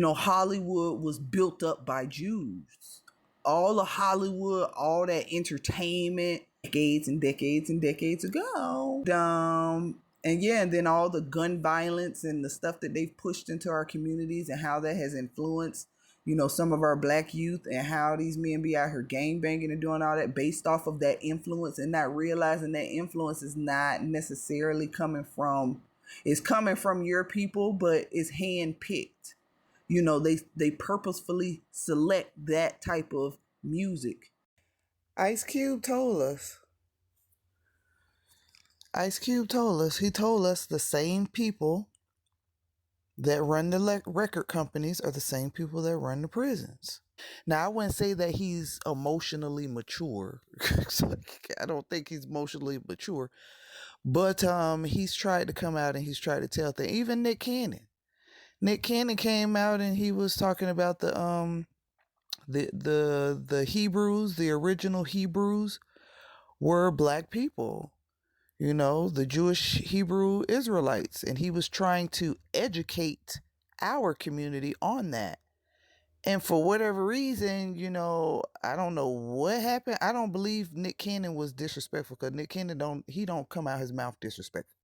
Hollywood was built up by Jews. All of Hollywood, all that entertainment, decades and decades and decades ago. And then all the gun violence and the stuff that they've pushed into our communities and how that has influenced, some of our black youth, and how these men be out here gang banging and doing all that based off of that influence, and not realizing that influence is not necessarily it's coming from your people, but it's handpicked. They purposefully select that type of music. Ice Cube told us. He told us the same people that run the record companies are the same people that run the prisons. Now, I wouldn't say that he's emotionally mature. I don't think he's emotionally mature. But he's tried to come out and he's tried to tell things. Even Nick Cannon. Nick Cannon came out and he was talking about the Hebrews, the original Hebrews were black people. The Jewish Hebrew Israelites. And he was trying to educate our community on that. And for whatever reason, I don't know what happened. I don't believe Nick Cannon was disrespectful, because Nick Cannon don't come out his mouth disrespectful.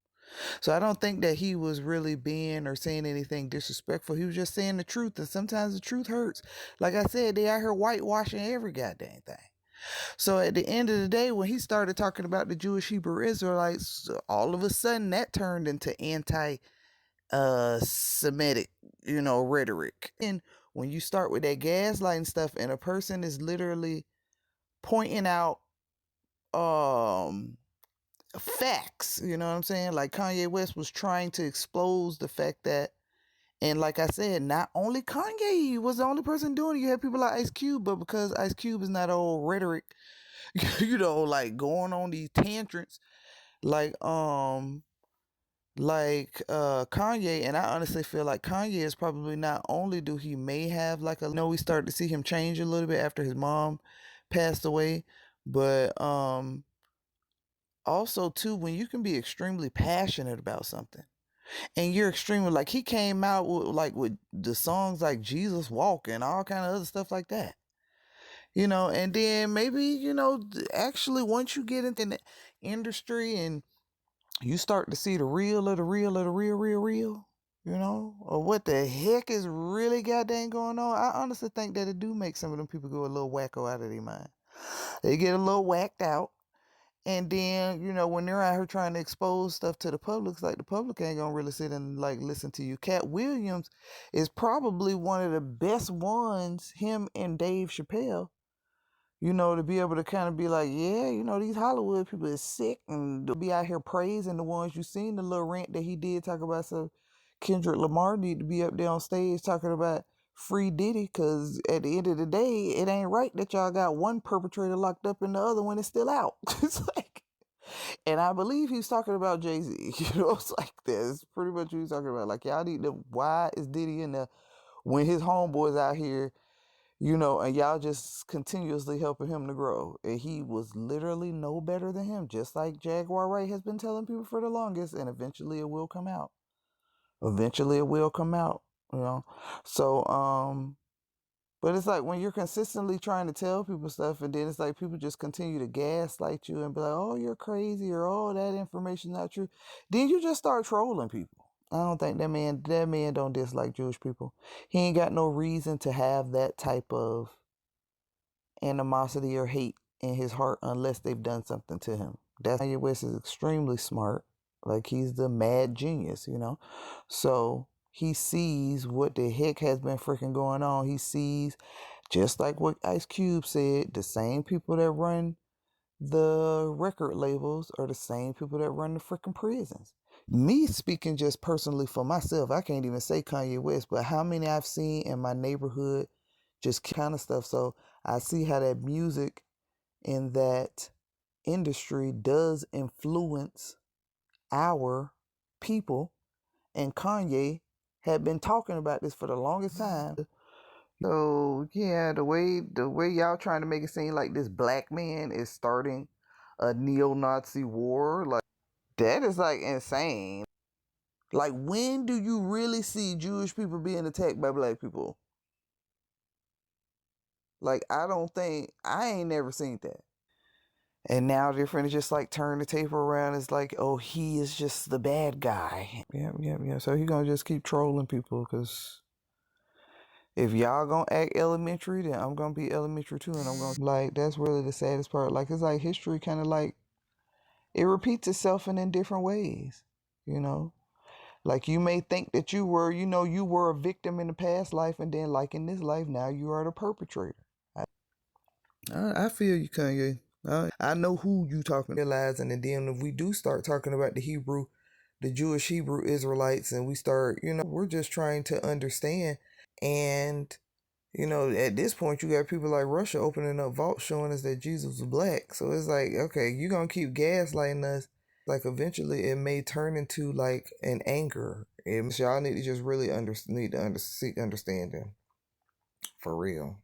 So I don't think that he was really being or saying anything disrespectful. He was just saying the truth, and sometimes the truth hurts. Like I said, they out here whitewashing every goddamn thing. So at the end of the day, when he started talking about the Jewish Hebrew Israelites, all of a sudden that turned into anti-Semitic, rhetoric. And when you start with that gaslighting stuff, and a person is literally pointing out facts, you know what I'm saying? Like Kanye West was trying to expose the fact that, and like I said, not only Kanye was the only person doing it. You had people like Ice Cube, but because Ice Cube is not old rhetoric, like going on these tantrums, like Kanye. And I honestly feel like Kanye is probably, not only do he may have like we started to see him change a little bit after his mom passed away, but also too, when you can be extremely passionate about something, and you're extremely, like, he came out with the songs like Jesus Walk and all kind of other stuff like that, and then maybe, actually once you get into the industry and you start to see the real of the real of the real, or what the heck is really goddamn going on. I honestly think that it do make some of them people go a little wacko out of their mind. They get a little whacked out. And then, when they're out here trying to expose stuff to the public, it's like the public ain't gonna really sit and like listen to you. Cat Williams is probably one of the best ones, him and Dave Chappelle, to be able to kind of be like, yeah, these Hollywood people is sick, and they'll be out here praising the ones you seen, the little rant that he did talk about. So Kendrick Lamar need to be up there on stage talking about free Diddy, because at the end of the day, it ain't right that y'all got one perpetrator locked up and the other one is still out. It's like, and I believe he's talking about Jay-Z. It's like this. Pretty much what he's talking about. Like, y'all need to, why is Diddy in there when his homeboys out here, and y'all just continuously helping him to grow? And he was literally no better than him, just like Jaguar Wright has been telling people for the longest, and eventually it will come out. So, but it's like when you're consistently trying to tell people stuff, and then it's like people just continue to gaslight you and be like, oh, you're crazy, or oh, that information's not true. Then you just start trolling people. I don't think that man don't dislike Jewish people. He ain't got no reason to have that type of animosity or hate in his heart unless they've done something to him. That's Kanye West is extremely smart. Like, he's the mad genius, So he sees what the heck has been freaking going on. He sees, just like what Ice Cube said, the same people that run the record labels are the same people that run the freaking prisons. Me speaking just personally for myself, I can't even say Kanye West, but how many I've seen in my neighborhood, just kind of stuff. So I see how that music in that industry does influence our people, and Kanye had been talking about this for the longest time. So yeah, the way y'all trying to make it seem like this black man is starting a neo-Nazi war, like, that is like insane. Like, when do you really see Jewish people being attacked by black people? Like, I ain't never seen that. And now they're finna just like turn the tape around. It's like, oh, he is just the bad guy. Yeah. So he gonna just keep trolling people, because if y'all gonna act elementary, then I'm gonna be elementary too, and I'm gonna like, that's really the saddest part. Like, it's like history kind of like it repeats itself in different ways, you know. Like, you may think that you were, you were a victim in the past life, and then like in this life now you are the perpetrator. I feel you, Kanye. I know who you talking about. Realizing, and then if we do start talking about the Jewish Hebrew Israelites, and we start, we're just trying to understand. And at this point, you got people like Russia opening up vaults showing us that Jesus was black. So it's like, okay, you're gonna keep gaslighting us. Like, eventually, it may turn into like an anger. Y'all need to just really seek understanding for real.